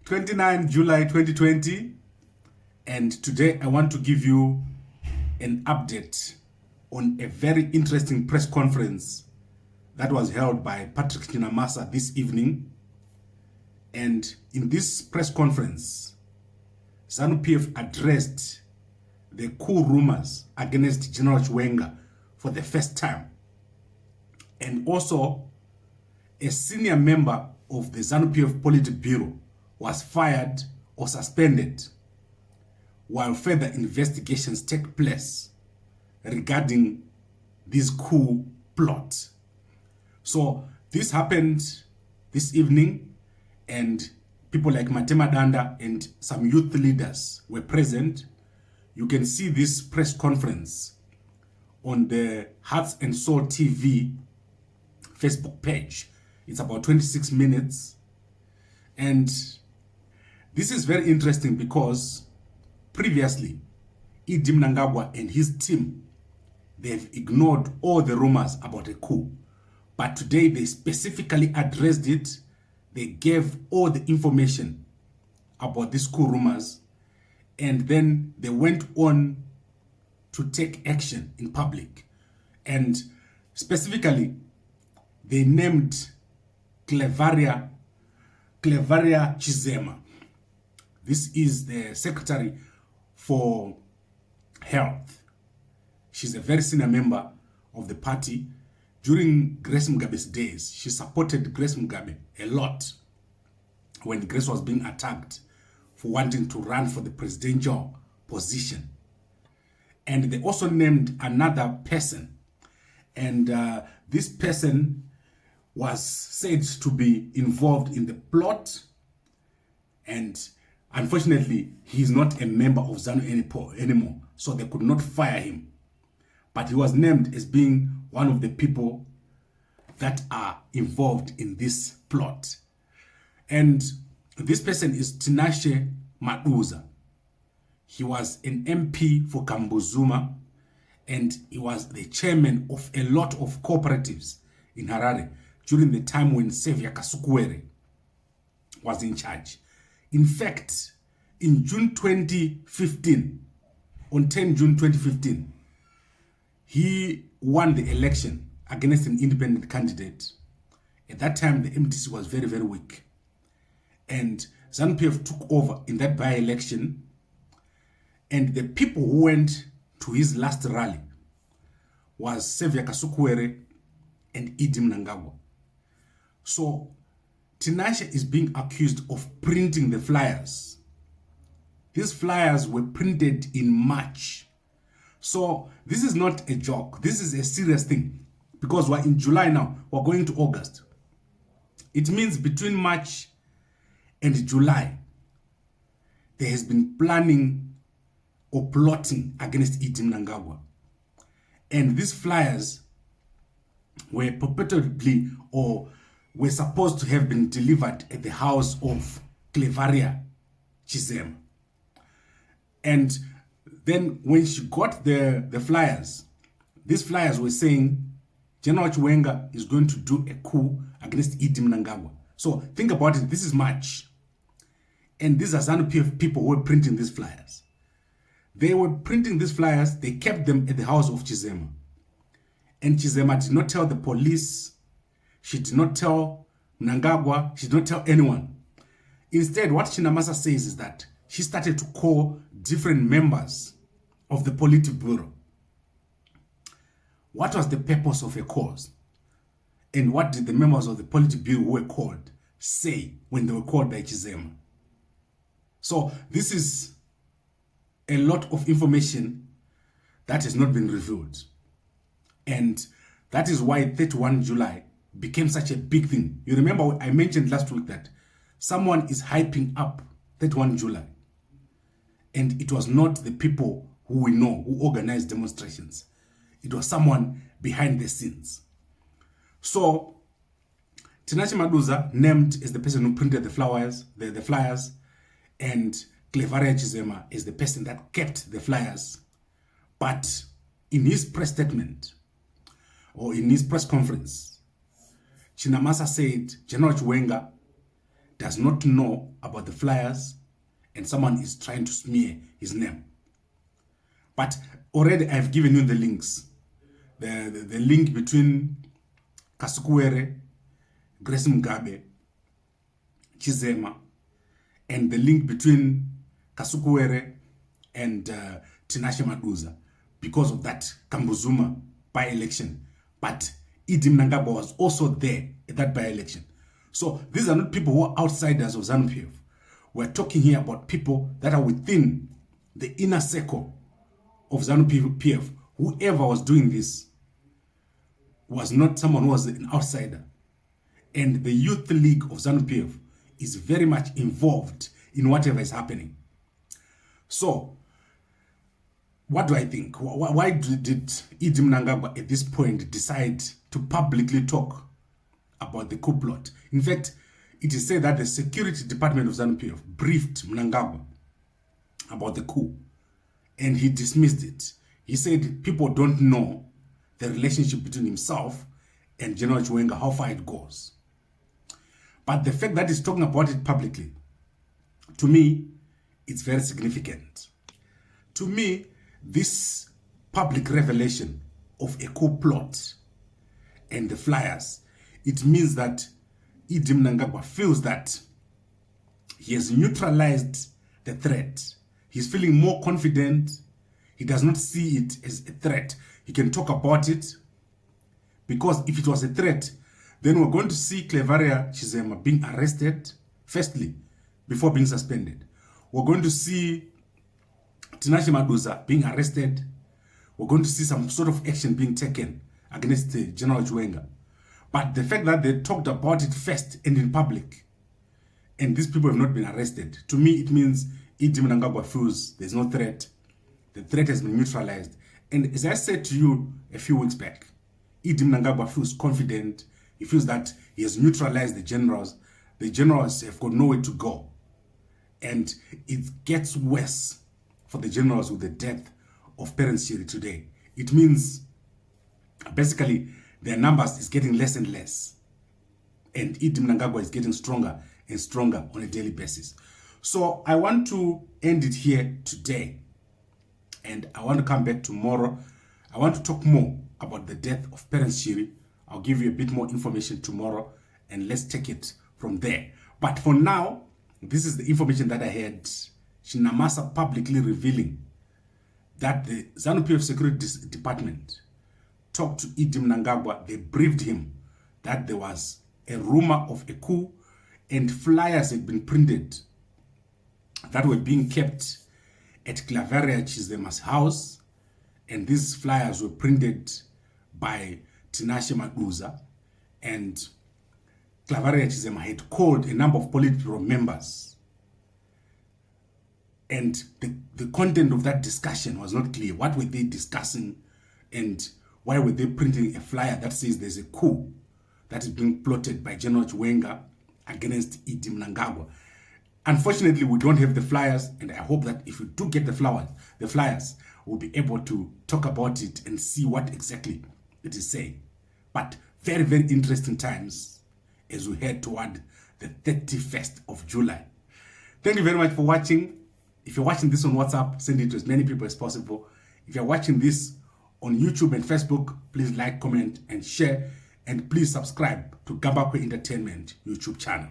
29 July 2020, and today I want to give you an update on a very interesting press conference that was held by Patrick Chinamasa this evening. And in this press conference, ZANU PF addressed the coup rumors against General Chiwenga for the first time. And also, a senior member of the ZANU PF Politiburo was fired or suspended while further investigations take place regarding this coup plot. So this happened this evening, and people like Matema Danda and some youth leaders were present. You can see this press conference on the Hearts and Soul TV Facebook page. It's about 26 minutes. And this is very interesting because previously, Mnangagwa and his team, they've ignored all the rumors about a coup. But today they specifically addressed it. They gave all the information about these coup rumors. And then they went on to take action in public. And specifically, they named Clavwria Chizema. This is the Secretary for Health. She's a very senior member of the party. During Grace Mugabe's days, she supported Grace Mugabe a lot when Grace was being attacked for wanting to run for the presidential position. And they also named another person. And this person was said to be involved in the plot. And unfortunately, he is not a member of ZANU anymore. So they could not fire him. But he was named as being one of the people that are involved in this plot. And this person is Tinashe Maduza. He was an MP for Kambuzuma, and he was the chairman of a lot of cooperatives in Harare during the time when Xavier Kasukuwere was in charge. In fact, in June 2015, on 10 June 2015, he won the election against an independent candidate. At that time, the MDC was very, very weak. And ZANU PF took over in that by-election. And the people who went to his last rally was Xavier Kasukuwere and Mnangagwa. So Tinashe is being accused of printing the flyers. These flyers were printed in March. So this is not a joke. This is a serious thing because we're in July now. We're going to August. It means between March and July, there has been planning or plotting against Mnangagwa. And these flyers were purportedly or were supposed to have been delivered at the house of Clavwria Chizema. And then when she got the flyers, these flyers were saying General Chiwenga is going to do a coup against Mnangagwa. So think about it, this is March. And these are ZANU PF people who were printing these flyers. They were printing these flyers, they kept them at the house of Chizema. And Chizema did not tell the police, she did not tell Mnangagwa, she did not tell anyone. Instead, what Chinamasa says is that she started to call different members of the Politiburo. What was the purpose of a cause? And what did the members of the Politiburo who were called say when they were called by Chizema? So this is a lot of information that has not been revealed. And that is why 31 July became such a big thing. You remember I mentioned last week that someone is hyping up 31 July. And it was not the people who we know who organized demonstrations. It was someone behind the scenes. So Tinashe Maduza named as the person who printed the flyers, and Clavwria Chizema is the person that kept the flyers. But in his press statement, or in his press conference, Chinamasa said General Chiwenga does not know about the flyers and someone is trying to smear his name. But already I've given you the links. The link between Clavwria, Chinamasa, Chizema, and the link between Clavwria and Tinashe Maduza, because of that Kambuzuma by-election. But Mnangagwa was also there at that by-election. So these are not people who are outsiders of ZANU-PF. We're talking here about people that are within the inner circle of ZANU-PF. Whoever was doing this was not someone who was an outsider. And the Youth League of ZANU-PF is very much involved in whatever is happening. So, what do I think? Why did Mnangagwa at this point decide to publicly talk about the coup plot? In fact, it is said that the security department of ZANU-PF briefed Mnangagwa about the coup, and he dismissed it. He said people don't know the relationship between himself and General Chiwenga, how far it goes. But the fact that he's talking about it publicly, to me, it's very significant. To me, this public revelation of a coup plot and the flyers, it means that Mnangagwa feels that he has neutralized the threat. He's feeling more confident. He does not see it as a threat. He can talk about it, because if it was a threat, then we're going to see Clavwria Chizema being arrested, firstly, before being suspended. We're going to see Tinashe Maduza being arrested. We're going to see some sort of action being taken against General Chiwenga. But the fact that they talked about it first and in public, and these people have not been arrested, to me it means Mnangagwa feels there's no threat. The threat has been neutralized. And as I said to you a few weeks back, Mnangagwa feels confident. He feels that he has neutralized the generals. The generals have got nowhere to go. And it gets worse for the generals with the death of Parents Shiri today. It means basically their numbers is getting less and less. And Mnangagwa is getting stronger and stronger on a daily basis. So I want to end it here today. And I want to come back tomorrow. I want to talk more about the death of Parents Shiri. I'll give you a bit more information tomorrow, and let's take it from there. But for now, this is the information that I had. Chinamasa publicly revealing that the ZANU-PF Security Department talked to Mnangagwa. They briefed him that there was a rumor of a coup, and flyers had been printed that were being kept at Clavwria Chizema's house, and these flyers were printed by Tinashe Maduza, and Clavwria Chizema had called a number of Politiburo members, and the content of that discussion was not clear. What were they discussing, and why were they printing a flyer that says there's a coup that is being plotted by General Chiwenga against Mnangagwa? Unfortunately, we don't have the flyers, and I hope that if we do get the flyers, we'll be able to talk about it and see what exactly it is saying. But very, very interesting times as we head toward the 31st of July. Thank you very much for watching. If you're watching this on WhatsApp, send it to as many people as possible. If you're watching this on YouTube and Facebook, please like, comment, and share. And please subscribe to Zimbabwe Entertainment YouTube channel.